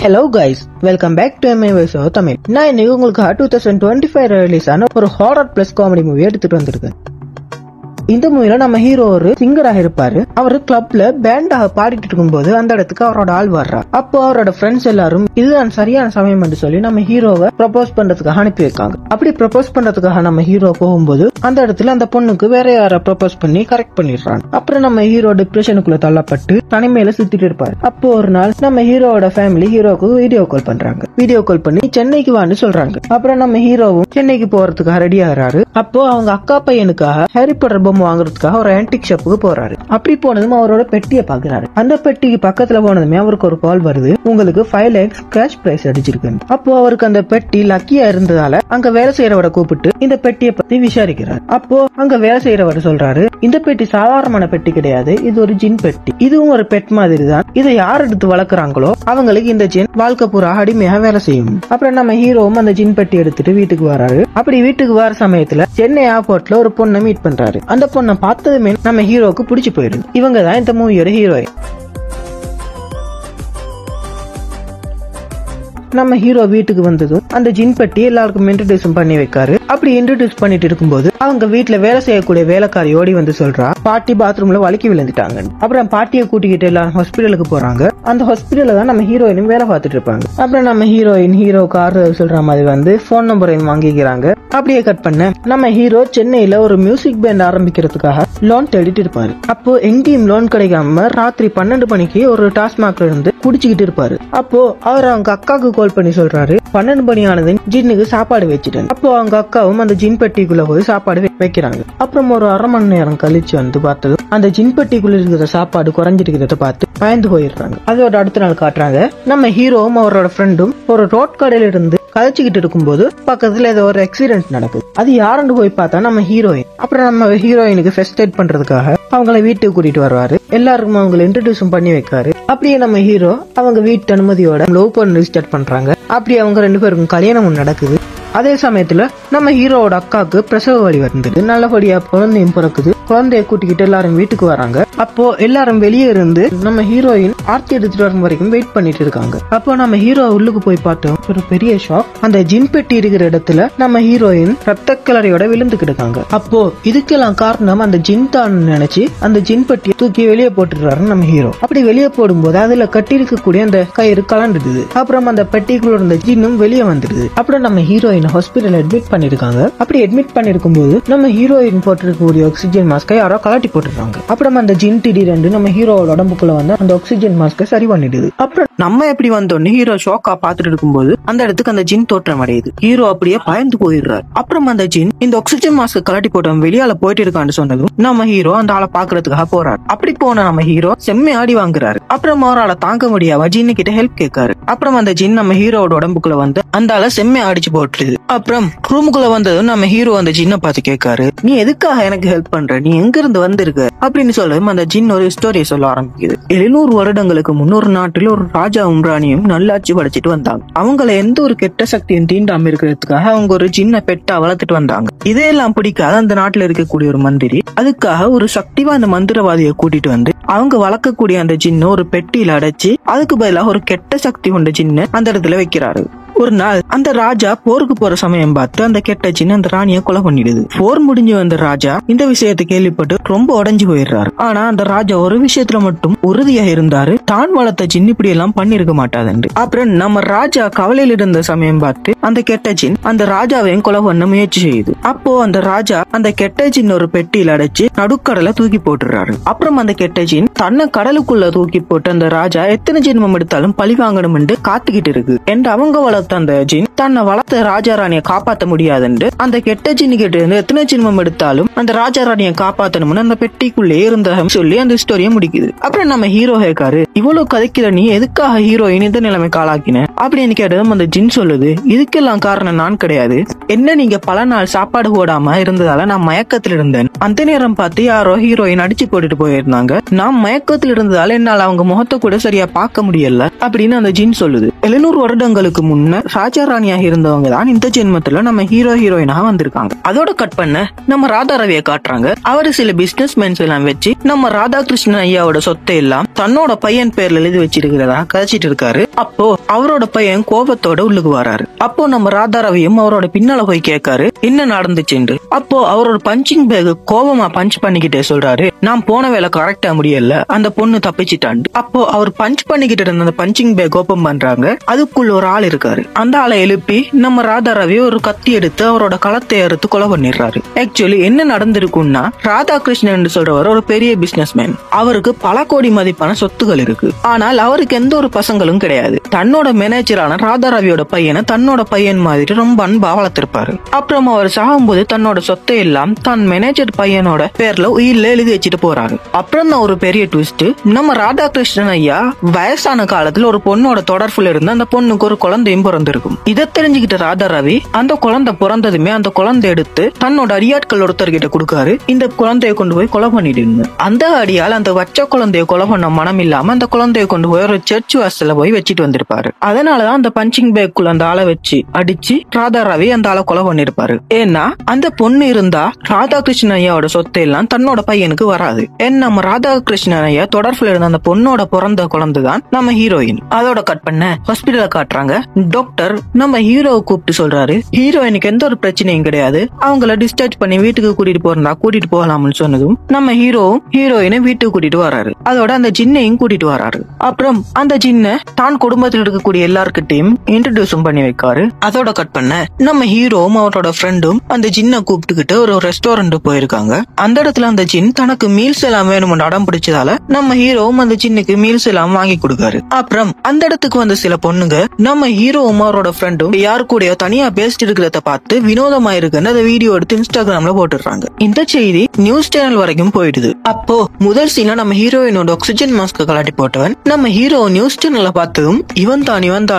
Hello guys, welcome back to MI Voice of Tamil. நான் இன்னைக்கு உங்களுக்கு 2025 ரிலீஸ் ஆன ஒரு ஹாரர் பிளஸ் காமெடி மூவி எடுத்துட்டு வந்திருக்கேன். இந்த மூவில நம்ம ஹீரோ ஒரு சிங்கராக இருப்பாரு. அவரு கிளப்ல பேண்டாக பாடிட்டு இருக்கும்போது அந்த இடத்துக்கு அவரோட ஆள் வர்றா. அப்போ அவரோட ஃப்ரெண்ட்ஸ் எல்லாரும் இதுதான் சரியான சமயம் என்று சொல்லி நம்ம ஹீரோவை ப்ரப்போஸ் பண்றதுக்காக அனுப்பி வைக்காங்க. அப்படி ப்ரப்போஸ் பண்றதுக்காக நம்ம ஹீரோ போகும்போது அந்த இடத்துல அந்த பொண்ணுக்கு வேற யார ப்ரப்போஸ் பண்ணி கரெக்ட் பண்ணிடுறாங்க. அப்புறம் நம்ம ஹீரோ டிப்ரெஷனுக்குள்ள தள்ளப்பட்டு தனிமையில சுத்திட்டு இருப்பாரு. அப்போ ஒரு நாள் நம்ம ஹீரோவோட ஃபேமிலி ஹீரோக்கு வீடியோ கால் பண்றாங்க. வீடியோ கால் பண்ணி சென்னைக்கு வான்னு சொல்றாங்க. அப்புறம் நம்ம ஹீரோவும் சென்னைக்கு போறதுக்காக ரெடி ஆகிறாரு. அப்போ அவங்க அக்கா பையனுக்காக ஹாரி பாட்டர் பொம்மை வாங்குறதுக்காக ஒரு ஆன்டிக் ஷாப்புக்கு போறாரு. அப்படி போனதும் அவரோட பெட்டியை பாக்குறாரு. அந்த பெட்டிக்கு பக்கத்துல போனதுமே அவருக்கு ஒரு கால் வருது, உங்களுக்கு 5 lakhs கேஷ் பிரைஸ் அடிச்சிருக்கு. அப்போ அவருக்கு அந்த பெட்டி லக்கியா இருந்ததால அங்க வேலை செய்யறவரை கூப்பிட்டு இந்த பெட்டியை பத்தி விசாரிக்கிறார். அப்போ அங்க வேலை செய்யறவர் சொல்றாரு, இந்த பெட்டி சாதாரணமான பெட்டி கிடையாது, இது ஒரு ஜின் பெட்டி. இதுவும் ஒரு பெட் மாதிரி தான். இதை யார் எடுத்து வளர்க்குறாங்களோ அவங்களுக்கு இந்த ஜின் வாழ்க்கை பூரா அடிமையாக வேலை செய்யும். அப்புறம் நம்ம ஹீரோவும் அந்த ஜின் பெட்டி எடுத்துட்டு வீட்டுக்கு வராரு. அப்படி வீட்டுக்கு வர சமயத்துல சென்னை ஏர்போர்ட்ல ஒரு பொண்ணை மீட் பண்றாரு. அந்த பொண்ணை பார்த்ததுமே நம்ம ஹீரோக்கு பிடிச்சு போயிடுது. இவங்க தான் இந்த மூவியோட ஹீரோயின். நம்ம ஹீரோ வீட்டுக்கு வந்ததும் அந்த ஜின் பெட்டி எல்லாருக்கும் இன்ட்ரோடியூஸ் பண்ணி வைக்காரு. அப்படி இன்ட்ரோடியூஸ் பண்ணிட்டு இருக்கும்போது அவங்க வீட்டுல வேலை செய்யக்கூடிய வேலைக்காரி ஓடி வந்து சொல்றா, பாட்டி பாத்ரூம்ல வலிக்கி விழுந்துட்டாங்க. அப்புறம் பாட்டியை கூட்டிக்கிட்டு எல்லாரும் ஹாஸ்பிட்டலுக்கு போறாங்க. அந்த ஹாஸ்பிட்டல்ல தான் நம்ம ஹீரோயினும் வேலை பார்த்துட்டு இருப்பாங்க. அப்புறம் நம்ம ஹீரோ கார் சொல்ற மாதிரி வந்து போன் நம்பரையும் வாங்கிக்கிறாங்க. அப்படியே கட் பண்ண நம்ம ஹீரோ சென்னையில ஒரு மியூசிக் பேண்ட் ஆரம்பிக்கிறதுக்காக லோன் தேடிட்டு இருப்பாரு. அப்போ எங்கேயும் லோன் கிடைக்காம ராத்திரி 12 மணிக்கு ஒரு டாஸ்மாக்ல இருந்து குடிச்சுக்கிட்டு இருப்பாரு. அப்போ அவர் அவங்க அக்காவுக்கு கால் பண்ணி சொல்றாரு, 12 மணி ஆனது ஜின்னுக்கு சாப்பாடு வச்சுட்டேன். அப்போ அவங்க அக்காவும் அந்த ஜின் பெட்டிக்குள்ள போய் சாப்பாடு வைக்கிறாங்க. அப்புறம் ஒரு 1/2 மணி நேரம் கழிச்சு வந்து பார்த்ததும் அந்த ஜின் பெட்டிக்குள்ள இருக்கிற சாப்பாடு குறைஞ்சிருக்கிறத பார்த்து பயந்து போயிடுறாங்க. அதோட அடுத்த நாள் காட்டுறாங்க, நம்ம ஹீரோவும் அவரோட ஃப்ரெண்டும் ஒரு ரோட் கடையில இருந்து கதைச்சுக்கிட்டு இருக்கும்போது பக்கத்துல ஏதோ ஒரு ஆக்சிடென்ட் நடக்குது. அது யாருன்னு போய் பார்த்தா நம்ம ஹீரோயின். அப்புறம் நம்ம ஹீரோயினுக்கு ஃபர்ஸ்ட் எய்ட் பண்றதுக்காக அவங்கள வீட்டுக்கு கூட்டிட்டு வருவாரு. எல்லாருக்கும் அவங்களை இன்ட்ரோடியூஸ் பண்ணி வைக்காரு. அப்படியே நம்ம ஹீரோ அவங்க வீட்டு அனுமதியோட லவ் பண்ண ஸ்டார்ட் பண்றாங்க. அப்படி அவங்க 2 பேருக்கும் கல்யாணமும் நடக்குது. அதே சமயத்துல நம்ம ஹீரோவோட அக்காவுக்கு பிரசவ வலி வந்துட்டு நல்லபடியா குழந்தையும் பிறக்குது. குழந்தைய கூட்டிக்கிட்டு எல்லாரும் வீட்டுக்கு வராங்க. அப்போ எல்லாரும் வெளியே இருந்து நம்ம ஹீரோயின் ஆர்த்தி எடுத்துட்டு வரும் வரைக்கும் வெயிட் பண்ணிட்டு இருக்காங்க. அப்போ நம்ம ஹீரோ உள்ளுக்கு போய் பார்த்தோம், ஒரு பெரிய ஷாக். அந்த ஜின் பெட்டி இருக்கிற இடத்துல நம்ம ஹீரோயின் ரத்த கலரையோட விழுந்து கிடக்காங்க. அப்போ இதுக்கெல்லாம் காரணம் அந்த ஜின் தான் நினைச்சு அந்த ஜின் பெட்டியை தூக்கி வெளியே போட்டுறாரு நம்ம ஹீரோ. அப்படி வெளியே போடும்போது அதுல கட்டி இருக்கக்கூடிய அந்த கயிறு கலண்டுடுது. அப்புறம் அந்த பெட்டிக்குள்ள இருந்த ஜின்னும் வெளியே வந்துடுது. அப்புறம் நம்ம ஹீரோயின் ஹாஸ்பிட்டல் அட்மிட் பண்ணிருக்காங்க. அப்படி அட்மிட் பண்ணிருக்கும் போது நம்ம ஹீரோயின் போட்டிருக்கக்கூடிய ஆக்சிஜன் மாஸ்கை யாரோ கலட்டி போட்டுறாங்க. அப்புறம் அந்த ஜின் திடீரென்று நம்ம ஹீரோவோட உடம்புக்குள்ள வந்து அந்த ஆக்சிஜன் மாஸ்கை சரி பண்ணிடுது. அப்புறம் நம்ம எப்படி வந்தோன்னு ஹீரோ ஷாக்கா பாத்துட்டு இருக்கும்போது அந்த இடத்துக்கு அந்த ஜின் தோற்றம் அடையுது. ஹீரோ அப்படியே பயந்து போயிடுறாரு. அப்புறம் அந்த ஜின் இந்த ஆக்சிஜன் மாஸ்க் கலட்டி போட்டவன் வெளியால போயிட்டு இருக்கான்னு சொன்னதும் நம்ம ஹீரோ அந்த ஆளை பாக்குறதுக்காக போறாரு. அப்படி போன நம்ம ஹீரோ செம்மை ஆடி வாங்குறாரு. அப்புறம் அவரால தாங்க முடியாம ஜின்னு கிட்ட ஹெல்ப் கேட்காரு. அப்புறம் அந்த ஜின் நம்ம ஹீரோவோட உடம்புக்குள்ள வந்து அந்த ஆளை செம்மை அடிச்சு போட்டுருது. அப்புறம் ரூமுக்குள்ள வந்ததும் நம்ம ஹீரோ அந்த ஜின்னை பார்த்து கேட்காரு, நீ எதுக்காக எனக்கு ஹெல்ப் பண்ற, நீ எங்க இருந்து வந்திருக்க அப்படின்னு சொல்லவும் அந்த ஜின் ஒரு ஸ்டோரியை சொல்ல ஆரம்பிக்குது. 700 வருடங்களுக்கு முன்னொரு நாட்டில் ஒரு ராஜாவும் ராணியும் நல்லாட்சி படைச்சிட்டு வந்தாங்க. அவங்கள எந்த ஒரு கெட்ட சக்தியும் தீண்டாம இருக்கிறதுக்காக அவங்க ஒரு ஜின்ன பெட்டா வளர்த்துட்டு வந்தாங்க. இதையெல்லாம் பிடிக்காத அந்த நாட்டுல இருக்கக்கூடிய ஒரு மந்திரி அதுக்காக ஒரு சக்திவான மந்திரவாதியை கூட்டிட்டு வந்து அவங்க வளர்க்கக்கூடிய அந்த ஜின்ன ஒரு பெட்டியில அடைச்சு அதுக்கு பதிலாக ஒரு கெட்ட சக்தி கொண்ட ஜின்ன அந்த இடத்துல வைக்கிறாரு. ஒரு நாள் அந்த ராஜா போருக்கு போற சமயம் பார்த்து அந்த கெட்ட ஜின் அந்த ராணியை கொலை பண்ணிடுது. போர் முடிஞ்சு வந்த ராஜா இந்த விஷயத்தை கேள்விப்பட்டு ரொம்ப உடைஞ்சு போயிடுறாரு. ஆனா அந்த ராஜா ஒரு விஷயத்துல மட்டும் உறுதியா இருந்தாரு, தான் வளர்த்த ஜின் இப்படி எல்லாம் பண்ணிருக்க மாட்டாதுன்னு. அப்புறம் நம்ம ராஜா கவலையில இருந்த சமயம் பார்த்து அந்த கெட்ட ஜின் அந்த ராஜாவையும் கொலை பண்ண முயற்சி செய்யுது. அப்போ அந்த ராஜா அந்த கெட்ட ஜின் ஒரு பெட்டியில அடைச்சு நடுக்கடலை தூக்கி போட்டுறாரு. அப்புறம் அந்த கெட்ட ஜின் தன்னை கடலுக்குள்ள தூக்கி போட்டு அந்த ராஜா எத்தனை ஜென்மம் எடுத்தாலும் பழி வாங்கணும் என்று காத்துக்கிட்டு இருக்கு என்று அவங்க வளர்த்த அந்த ஜின் தன்னை வளர்த்த ராஜா ராணியை காப்பாற்ற முடியாதுன்னு அந்த கெட்ட ஜின்னு கிட்ட இருந்து எத்தனை ஜென்மம் எடுத்தாலும் அந்த ராஜா ராணியை காப்பாற்றணும்னு அந்த பெட்டிக்குள்ளே இருந்த சொல்லி அந்த ஸ்டோரியை முடிக்குது. அப்புறம் நம்ம ஹீரோ கேட்காரு, இவ்வளவு கதைக்கிற நீ எதுக்காக ஹீரோயின் இந்த நிலைமை காலாக்கின அப்படின்னு கேட்டதும் அந்த ஜின் சொல்லுது, இதுக்கெல்லாம் காரணம் நான் கிடையாது, என்ன நீங்க பல நாள் சாப்பாடு போடாம இருந்ததால நான் மயக்கத்தில் இருந்தேன். அந்த நேரம் பார்த்து யாரோ ஹீரோயின் அடிச்சு போட்டுட்டு போயிருந்தாங்க. நான் மயக்கத்தில் இருந்ததால என்னால அவங்க முகத்தை கூட சரியா பார்க்க முடியல அப்படின்னு அந்த ஜின் சொல்லுது. 700 வருடங்களுக்கு முன்ன காலத்துல ராஜா ராணியாக இருந்தவங்க தான் இந்த ஜென்மத்துல நம்ம ஹீரோயினாக வந்திருக்காங்க. அதோட கட் பண்ண நம்ம ராதா ரவியை காட்டுறாங்க. அவரு சில பிசினஸ் மேன்ஸ் எல்லாம் வச்சு நம்ம ராதாகிருஷ்ணன் ஐயாவோட சொத்தை எல்லாம் தன்னோட பையன் பேர்ல எழுதி வச்சிருக்கிறதா கதைச்சிட்டு இருக்காரு. அப்போ அவரோட பையன் கோபத்தோட உள்ளுக்கு வராரு. அப்போ நம்ம ராதா ரவியும் அவரோட பின்னால போய் கேட்காரு என்ன நடந்துச்சுன்னு. அப்போ அவரோட பஞ்சிங் பேக் கோபமா பஞ்ச் பண்ணிக்கிட்டே சொல்றாரு, நான் போன வேலை கரெக்டா முடியல, அந்த பொண்ணு தப்பிச்சிட்டான். அப்போ அவர் பஞ்ச் பண்ணிக்கிட்டு இருந்த அந்த பஞ்சிங் பேக் ஓபன் பண்றாங்க. அதுக்குள்ள ஒரு ஆள் இருக்காரு. அந்த ஆளை எழுப்பி நம்ம ராதா ரவி ஒரு கத்தி எடுத்து அவரோட களத்தை அறுத்து கொலை பண்ணிடுறாரு. ஆக்சுவலி என்ன நடந்திருக்குன்னா, ராதாகிருஷ்ணன் சொல்றவர் ஒரு பெரிய பிசினஸ் மேன். அவருக்கு பல கோடி மதிப்பான சொத்துகள் இருக்கு. ஆனால் அவருக்கு எந்த ஒரு பசங்களும் கிடையாது. தன்னோட மேனேஜரான ராதா ரவியோட பையனை தன்னோட பையன் மாதிரி ரொம்ப அன்பா வளர்த்திருப்பாரு. அப்புறம் அவர் சாகும்போது தன்னோட சொத்தை எல்லாம் தன் மேனேஜர் பையனோட பேர்ல உயிர்ல எழுதி வச்சுட்டு போறாரு. அப்புறம் தான் ஒரு பெரிய ட்விஸ்ட், நம்ம ராதாகிருஷ்ணன் ஐயா வயசான காலத்துல ஒரு பொண்ணோட தொடர்புல இருந்து அந்த பொண்ணுக்கு ஒரு குழந்தையும் பிறந்திருக்கும். இதை தெரிஞ்சுக்கிட்ட ராதா ரவி அந்த குழந்தை பிறந்ததுமே அந்த குழந்தை எடுத்து தன்னோட அடியாட்கள் ஒருத்தர்கிட்ட கொடுக்காரு. இந்த குழந்தைய கொண்டு போய் கொலை பண்ணிடுங்க. அந்த அடியால் அந்த வச்ச குழந்தைய கொலை பண்ண மனம் இல்லாம அந்த குழந்தைய கொண்டு போய் ஒரு சர்ச் வாசல்ல போய் வச்சிட்டு வந்திருப்பாரு. அதனாலதான் அந்த பஞ்சிங் பேக்குள்ள அந்த ஆளை வச்சு அடிச்சு ராதா ரவி அந்த ஆளை கொலை பண்ணிருப்பாரு. ஏன்னா அந்த பொண்ணு இருந்தா ராதாகிருஷ்ணன் ஐயாவோட சொத்தை எல்லாம் தன்னோட பையனுக்கு வராது. ஏன்னா நம்ம ராதாகிருஷ்ணன் ஐயா தொடர்புல இருந்த அந்த பொண்ணோட பிறந்த குழந்தை தான் நம்ம ஹீரோயின். அதோட கட் பண்ண ஹாஸ்பிட்டல காட்டுறாங்க. டாக்டர் நம்ம ஹீரோவை கூப்பிட்டு சொல்றாரு, ஹீரோயினுக்கு எந்த ஒரு பிரச்சனையும் கிடையாது, அவங்கள டிஸ்சார்ஜ் பண்ணி வீட்டுக்கு கூட்டிட்டு போறதா கூட்டிட்டு போகலாம்னு சொன்னதும் நம்ம ஹீரோவும் ஹீரோயினை வீட்டுக்கு கூட்டிட்டு வராரு. அதோட அந்த ஜின்னையும் கூட்டிட்டு வராரு. அப்புறம் அந்த ஜின்னை தான் குடும்பத்தில் இருக்கக்கூடிய எல்லார்கிட்டையும் இன்ட்ரோடியூஸும் பண்ணி வைக்காரு. அதோட கட் பண்ண நம்ம ஹீரோவும் அவரோட ஃப்ரெண்டும் அந்த ஜின்னை கூப்பிட்டுக்கிட்டு ஒரு ரெஸ்டாரண்ட் போயிருக்காங்க. அந்த இடத்துல அந்த ஜின் தனக்கு மீல்ஸ் எல்லாம் வேணும்னு அடம் பிடிச்சதால நம்ம ஹீரோவும் அந்த ஜின்னுக்கு மீல்ஸ் எல்லாம் வாங்கி கொடுக்காரு. அப்புறம் அந்த இடத்துக்கு வந்த சில பொண்ணுங்க நம்ம ஹீரோவும் அவரோட ஃப்ரெண்டும் யாரு கூட தனியா பேசிட்டு இருக்கிறத பார்த்து வினோதமா இருக்குன்னு அந்த வீடியோ எடுத்து இன்ஸ்டாகிராம்ல போட்டுடுறாங்க. இந்த செய்தி நியூஸ் சேனல் வரைக்கும் போயிடுது. அப்போ முதல் சீனா நம்ம ஹீரோயினோட ஆக்சிஜன் மாஸ்க் கலாட்டி போட்டவன் நம்ம ஹீரோ நியூஸ் சேனல்ல பார்த்ததும் இவன் தான்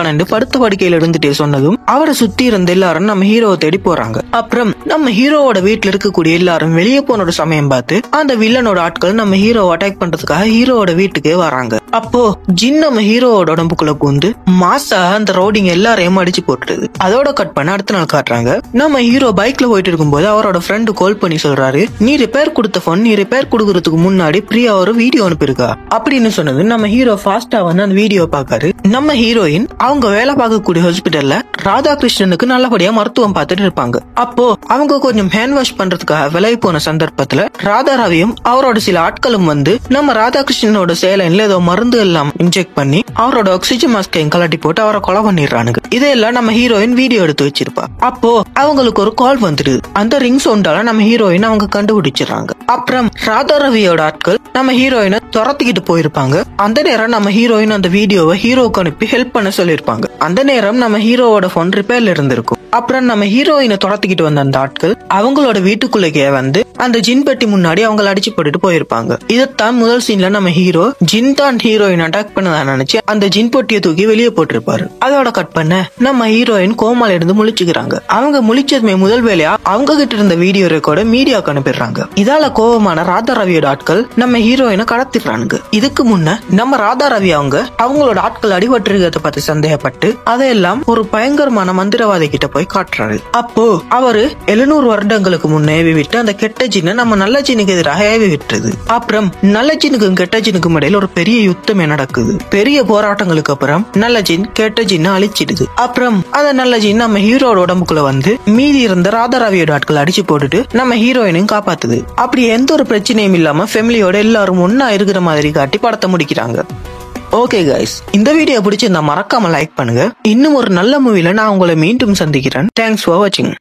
படுத்த படுக்கையில இருந்துட்டே சொன்னதும் அவரை சுத்தி இருந்த எல்லாரும் நம்ம ஹீரோவை தேடி போறாங்க. அப்புறம் நம்ம ஹீரோவோட வீட்டுல இருக்கக்கூடிய எல்லாரும் வெளியே போனோட சமயம் பார்த்து அந்த வில்லனோட ஆட்கள் நம்ம ஹீரோவை அட்டாக் பண்றதுக்காக ஹீரோவோட வீட்டுக்கே வராங்க. அப்போ ஜின் நம்ம ஹீரோவோட உடம்புக்குள்ள பூந்து மாசா அந்த ரோடிங் எல்லாரையும் அடிச்சு போட்டுருது. அதோட கட் பண்ண அடுத்த நாள் காட்டுறாங்க. நம்ம ஹீரோ பைக்ல போயிட்டு இருக்கும்போது அவரோட ஃப்ரெண்டு கால் பண்ணி சொல்றாரு, நீ ரிப்பேர் கொடுத்த போன் நீ ரிப்பேர் கொடுக்கறதுக்கு முன்னாடி பிரியா ஒரு வீடியோ அனுப்பியிருக்கா அப்படின்னு சொன்னது. நம்ம ஹீரோ ஃபாஸ்டா வந்து அந்த வீடியோ பாக்காரு. நம்ம ஹீரோயின் அவங்க வேலை பார்க்கக்கூடிய ஹாஸ்பிட்டல்ல ராதாகிருஷ்ணனுக்கு நல்லபடியா மருத்துவம் பார்த்துட்டு இருப்பாங்க. அப்போ அவங்க கொஞ்சம் ஹேண்ட் வாஷ் பண்றதுக்காக விலை போன சந்தர்ப்பத்துல ராதா ரவியும் அவரோட சில ஆட்களும் வந்து நம்ம ராதாகிருஷ்ணனோட சேலைன்ல ஏதோ மருந்து எல்லாம் இன்ஜெக்ட் பண்ணி அவரோட ஆக்சிஜன் மாஸ்கையும் கலட்டி போட்டு அவரை கொலை பண்ணிடுறானுங்க. இதெல்லாம் நம்ம ஹீரோயின் வீடியோ எடுத்து வச்சிருப்பா. அப்போ அவங்களுக்கு ஒரு கால் வந்துடுது. அந்த ரிங் சவுண்டால நம்ம ஹீரோயின் அவங்க கண்டுபிடிச்சிடறாங்க. அப்புறம் ராதா ரவியோட ஆட்கள் நம்ம ஹீரோயினை துரத்திக்கிட்டு போயிருப்பாங்க. அந்த நேரம் நம்ம ஹீரோயின் அந்த வீடியோவை ஹீரோக்கு அனுப்பி ஹெல்ப் பண்ண சொல்லிருப்பாங்க. அந்த நேரம் நம்ம ஹீரோவோட போன் ரிப்பேர்ல இருந்திருக்கும். அப்புறம் நம்ம ஹீரோயினை துரத்திக்கிட்டு வந்த அந்த ஆட்கள் அவங்களோட வீட்டுக்குள்ளே வந்து அந்த ஜின் பெட்டி முன்னாடி அவங்களை அடிச்சு போட்டுட்டு போயிருப்பாங்க. இதைத்தான் முதல் சீன்ல நம்ம ஹீரோ ஜின் தான் ஹீரோயின் அட்டாக் பண்ணதா நினைச்சு அந்த ஜின் பொட்டியை தூக்கி வெளியே போட்டிருப்பாரு. அதோட கட் பண்ண நம்ம ஹீரோயின் கோமால இருந்து முழிச்சுக்கிறாங்க. அவங்க முழிச்சதுமே முதல் வேலையா அவங்க கிட்ட இருந்த வீடியோ ரெக்கார்ட மீடியாவுக்கு அனுப்பிடுறாங்க. இதால கோபமான ராதா ரவியோட ஆட்கள் நம்ம ஹீரோயினை கடத்திடுறானுங்க. இதுக்கு முன்ன நம்ம ராதா ரவி அவங்களோட ஆட்கள் அடிபட்டு இருக்கிறத பத்தி சந்தேகப்பட்டு அதையெல்லாம் ஒரு பயங்கரமான மந்திரவாதி கிட்ட போய் காட்டுறாரு. அப்போ அவரு 700 வருடங்களுக்கு முன்னே ஏவி விட்டு அந்த கெட்ட ஜின்னை நம்ம நல்ல ஜின்னுக்கு எதிராக ஏவி விட்டுறது. அப்புறம் நல்ல ஜின்னுக்கும் கெட்ட ஜின்னுக்கும் இடையில ஒரு பெரிய யுத்தமே நடக்குது. பெரிய போராட்டங்களுக்கு அப்புறம் நல்ல ஜின் கெட்ட ஜின்னை அழிச்சிடுது. அப்புறம் அந்த நல்ல ஜின் நம்ம ஹீரோட உடம்புக்குள்ள வந்து மீதி இருந்த ராதா ரவியோட ஆட்கள் அடிச்சு போட்டுட்டு நம்ம ஹீரோயினையும் காப்பாத்துது. அப்படி எந்த ஒரு பிரச்சனையும் இல்லாம ஃபேமிலியோட எல்லாரும் ஒன்னா இருக்கிற மாதிரி காட்டி படத்தை முடிக்கிறாங்க. ஓகே கைஸ், இந்த வீடியோ பிடிச்சிருந்தா மறக்காம லைக் பண்ணுங்க. இன்னும் ஒரு நல்ல மூவில நான் உங்களை மீண்டும் சந்திக்கிறேன். தேங்க்ஸ் ஃபார் வாட்சிங்.